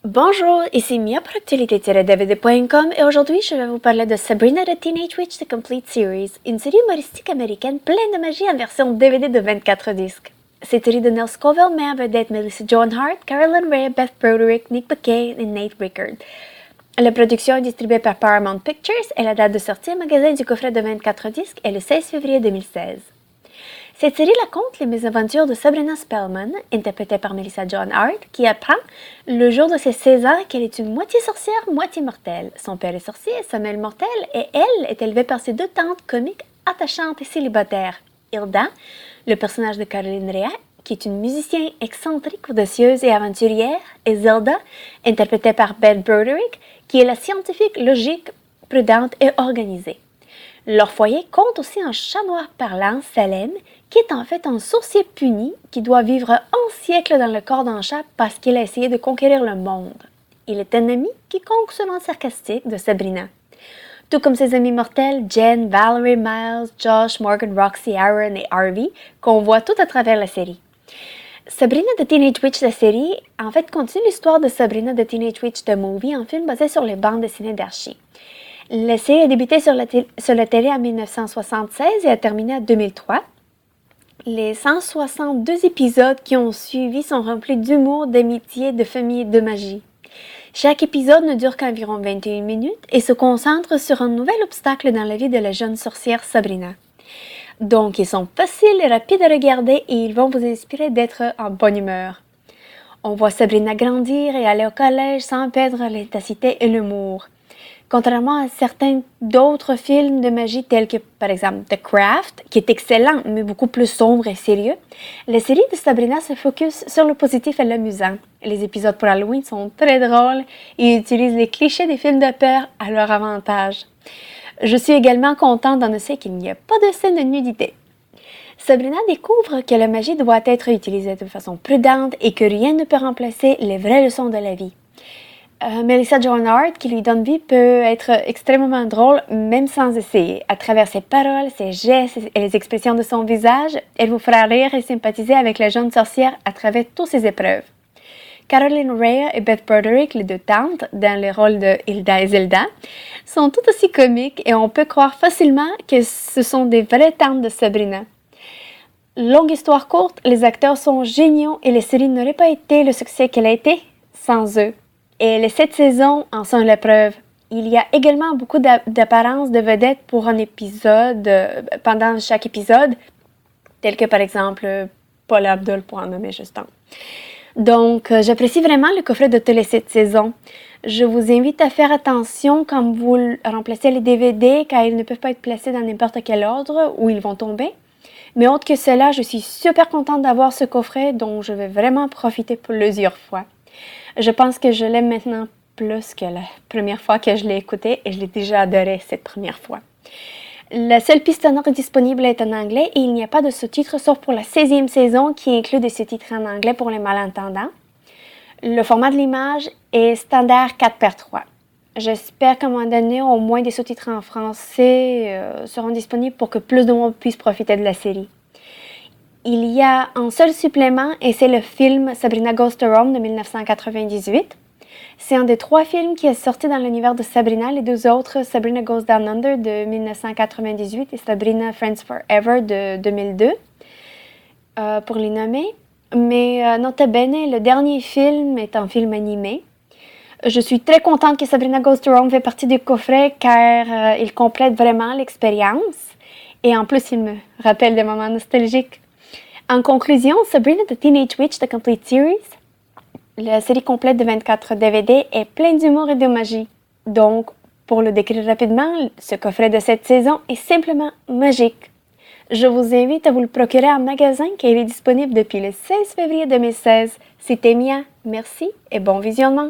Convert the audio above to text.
Bonjour, ici Mia pour actualité-dvd.com et aujourd'hui je vais vous parler de Sabrina the Teenage Witch The Complete Series, une série humoristique américaine pleine de magie en version DVD de 24 disques. Cette série de Nell Scovell met en vedette Melissa Joan Hart, Carolyn Ray, Beth Broderick, Nick McKay et Nate Rickard. La production est distribuée par Paramount Pictures et la date de sortie en magasin du coffret de 24 disques est le 16 février 2016. Cette série raconte les mésaventures de Sabrina Spellman, interprétée par Melissa Joan Hart, qui apprend, le jour de ses 16 ans, qu'elle est une moitié sorcière, moitié mortelle. Son père est sorcier, sa mère mortelle, et elle est élevée par ses deux tantes comiques, attachantes et célibataires. Hilda, le personnage de Caroline Rhea, qui est une musicienne excentrique, audacieuse et aventurière, et Zelda, interprétée par Beth Broderick, qui est la scientifique logique, prudente et organisée. Leur foyer compte aussi un chat noir parlant, Salem, qui est en fait un sorcier puni qui doit vivre 11 siècles dans le corps d'un chat parce qu'il a essayé de conquérir le monde. Il est un ami quiconque selon sarcastique de Sabrina. Tout comme ses amis mortels Jen, Valerie, Miles, Josh, Morgan, Roxy, Aaron et Harvey, qu'on voit tout à travers la série. Sabrina the Teenage Witch, la série, en fait continue l'histoire de Sabrina the Teenage Witch the Movie, un film basé sur les bandes dessinées d'Archie. La série a débuté sur la télé en 1976 et a terminé en 2003. Les 162 épisodes qui ont suivi sont remplis d'humour, d'amitié, de famille et de magie. Chaque épisode ne dure qu'environ 21 minutes et se concentre sur un nouvel obstacle dans la vie de la jeune sorcière Sabrina. Donc, ils sont faciles et rapides à regarder et ils vont vous inspirer d'être en bonne humeur. On voit Sabrina grandir et aller au collège sans perdre l'intensité et l'humour. Contrairement à certains d'autres films de magie tels que par exemple The Craft, qui est excellent mais beaucoup plus sombre et sérieux, la série de Sabrina se focus sur le positif et l'amusant. Les épisodes pour Halloween sont très drôles et utilisent les clichés des films de peur à leur avantage. Je suis également contente d'annoncer qu'il n'y a pas de scène de nudité. Sabrina découvre que la magie doit être utilisée de façon prudente et que rien ne peut remplacer les vraies leçons de la vie. Melissa Joan Hart, qui lui donne vie, peut être extrêmement drôle, même sans essayer. À travers ses paroles, ses gestes et les expressions de son visage, elle vous fera rire et sympathiser avec la jeune sorcière à travers toutes ses épreuves. Caroline Rhea et Beth Broderick, les deux tantes, dans les rôles de Hilda et Zelda, sont tout aussi comiques et on peut croire facilement que ce sont des vraies tantes de Sabrina. Longue histoire courte, les acteurs sont géniaux et la série n'aurait pas été le succès qu'elle a été sans eux. Et les 7 saisons en sont la preuve. Il y a également beaucoup d'apparences de vedettes pour un épisode, pendant chaque épisode, tel que par exemple Paul Abdul pour en nommer juste un. Donc, j'apprécie vraiment le coffret de toutes les 7 saisons. Je vous invite à faire attention quand vous remplacez les DVD, car ils ne peuvent pas être placés dans n'importe quel ordre où ils vont tomber. Mais autre que cela, je suis super contente d'avoir ce coffret dont je vais vraiment profiter plusieurs fois. Je pense que je l'aime maintenant plus que la première fois que je l'ai écouté et je l'ai déjà adoré cette première fois. La seule piste sonore disponible est en anglais et il n'y a pas de sous-titres sauf pour la 16e saison qui inclut des sous-titres en anglais pour les malentendants. Le format de l'image est standard 4:3. J'espère qu'à un moment donné, au moins des sous-titres en français seront disponibles pour que plus de monde puisse profiter de la série. Il y a un seul supplément et c'est le film Sabrina Goes to Rome de 1998. C'est un des 3 films qui est sorti dans l'univers de Sabrina. Les 2 autres, Sabrina Goes Down Under de 1998 et Sabrina Friends Forever de 2002, pour les nommer. Mais nota bene, le dernier film est un film animé. Je suis très contente que Sabrina Goes to Rome fait partie du coffret car il complète vraiment l'expérience. Et en plus, il me rappelle des moments nostalgiques. En conclusion, Sabrina the Teenage Witch The Complete Series, la série complète de 24 DVD, est pleine d'humour et de magie. Donc, pour le décrire rapidement, ce coffret de cette saison est simplement magique. Je vous invite à vous le procurer en magasin car il est disponible depuis le 16 février 2016. C'était Mia, merci et bon visionnement!